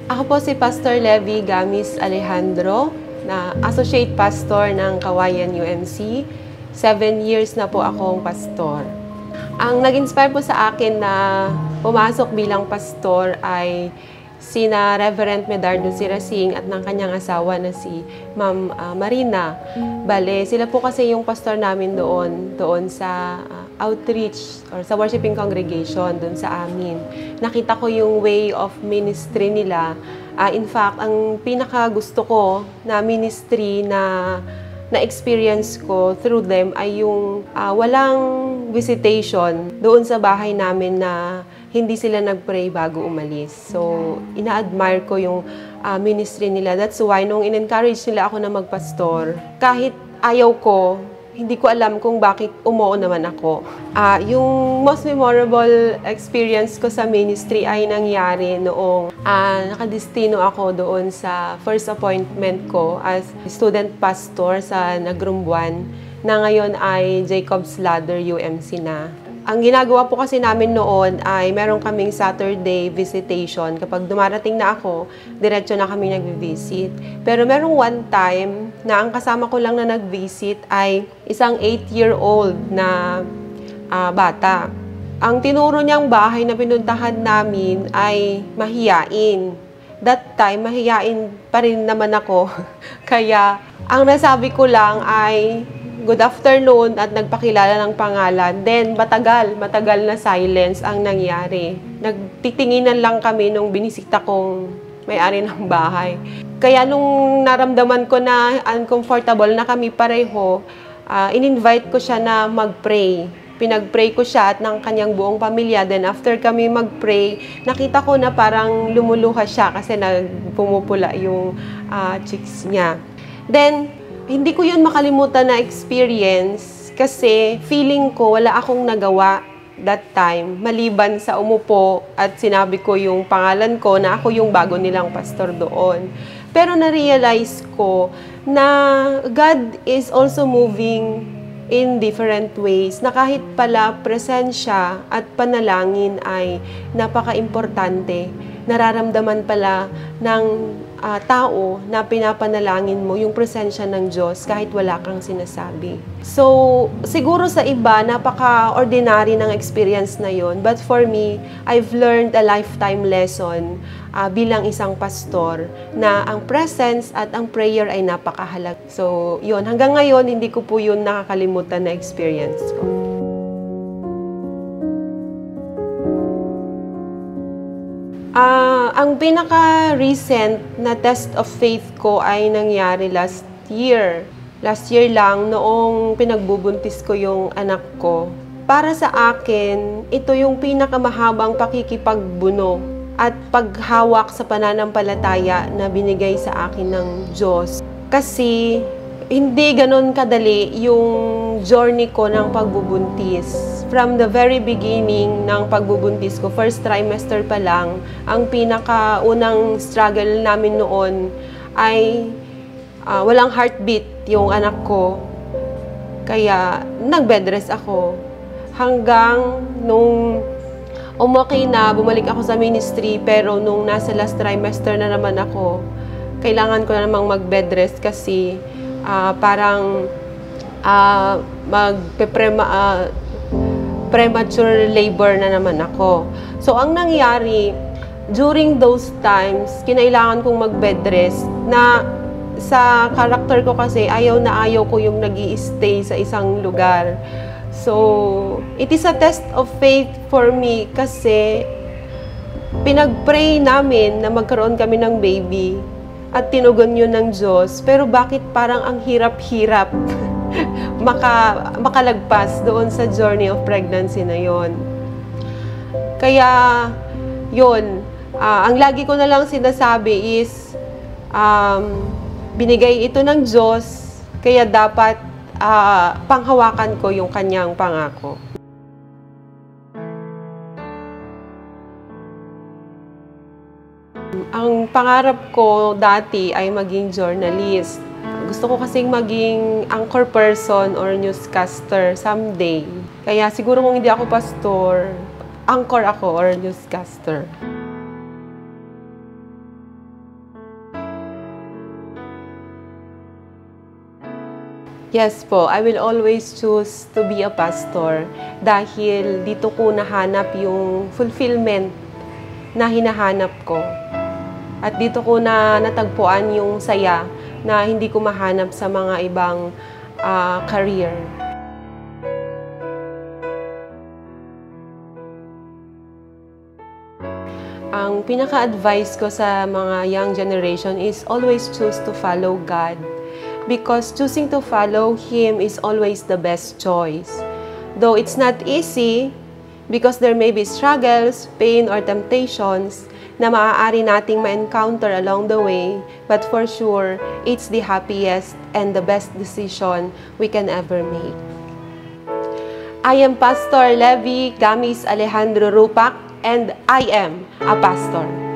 Ako po si Pastor Levi Gamis Alejandro, na Associate Pastor ng Kawayan UMC. 7 years na po akong pastor. Ang nag-inspire po sa akin na pumasok bilang pastor ay sina Reverend Medardo Sirasing at ng kanyang asawa na si Ma'am Marina. Bale, sila po kasi yung pastor namin doon sa outreach or sa worshiping congregation doon sa amin. Nakita ko yung way of ministry nila. In fact, ang pinaka gusto ko na ministry na experience ko through them ay yung walang visitation doon sa bahay namin na hindi sila nag-pray bago umalis. So, ina-admire ko yung ministry nila. That's why, nung in-encourage nila ako na magpastor, kahit ayaw ko, hindi ko alam kung bakit umuo naman ako. Yung most memorable experience ko sa ministry ay nangyari noong nakadestino ako doon sa first appointment ko as student pastor sa Nagrumbuan, na ngayon ay Jacob's Ladder UMC na. Ang ginagawa po kasi namin noon ay meron kaming Saturday visitation. Kapag dumarating na ako, diretso na kami nag-visit. Pero merong one time na ang kasama ko lang na nag-visit ay isang 8-year-old na bata. Ang tinuro niyang bahay na pinuntahan namin ay mahiyain. That time, mahiyain pa rin naman ako. Kaya, ang nasabi ko lang ay good afternoon at nagpakilala ng pangalan. Then, matagal na silence ang nangyari. Nagtitinginan lang kami nung binisita kong may-ari ng bahay. Kaya nung naramdaman ko na uncomfortable na kami pareho, in-invite ko siya na mag-pray. Pinag-pray ko siya at ng kanyang buong pamilya. Then, after kami mag-pray, nakita ko na parang lumuluha siya kasi pumupula yung cheeks niya. Then, hindi ko yun makalimutan na experience kasi feeling ko wala akong nagawa that time maliban sa umupo at sinabi ko yung pangalan ko na ako yung bago nilang pastor doon. Pero na-realize ko na God is also moving in different ways, na kahit pala presensya at panalangin ay napaka-importante. Nararamdaman pala ng tao na pinapanalangin mo yung presensya ng Diyos kahit wala kang sinasabi. So, siguro sa iba, napaka-ordinary ng experience na yon. But for me, I've learned a lifetime lesson bilang isang pastor na ang presence at ang prayer ay napakahalag. So, yun. Hanggang ngayon, hindi ko po yun nakakalimutan na experience ko. Ang pinaka-recent na test of faith ko ay nangyari last year. Last year lang, noong pinagbubuntis ko yung anak ko. Para sa akin, ito yung pinakamahabang pakikipagbuno at paghawak sa pananampalataya na binigay sa akin ng Diyos. Kasi hindi ganon kadali yung journey ko ng pagbubuntis. From the very beginning ng pagbubuntis ko, first trimester pa lang, ang pinakaunang struggle namin noon ay walang heartbeat yung anak ko. Kaya nag-bed rest ako. Hanggang nung umokay na, bumalik ako sa ministry, pero nung nasa last trimester na naman ako, kailangan ko na namang mag-bed rest kasi parang premature labor na naman ako. So, ang nangyari, during those times, kinailangan kong mag-bed rest na sa character ko kasi ayaw na ayaw ko yung nag-i-stay sa isang lugar. So, it is a test of faith for me kasi pinag-pray namin na magkaroon kami ng baby at tinugon yun ng Diyos. Pero bakit parang ang hirap-hirap makalagpas doon sa journey of pregnancy na yon. Kaya, yun, ang lagi ko na lang sinasabi is, binigay ito ng Diyos, kaya dapat panghawakan ko yung kanyang pangako. Ang pangarap ko dati ay maging journalist. Gusto ko kasing maging anchor person or newscaster someday. Kaya siguro kung hindi ako pastor, anchor ako or newscaster. Yes po, I will always choose to be a pastor dahil dito ko nahanap yung fulfillment na hinahanap ko. At dito ko na natagpuan yung saya na hindi ko mahanap sa mga ibang career. Ang pinaka-advice ko sa mga young generation is always choose to follow God. Because choosing to follow Him is always the best choice. Though it's not easy, because there may be struggles, pain, or temptations na maaari nating ma-encounter along the way, but for sure, it's the happiest and the best decision we can ever make. I am Pastor Levi Gamis Alejandro Rupac, and I am a pastor.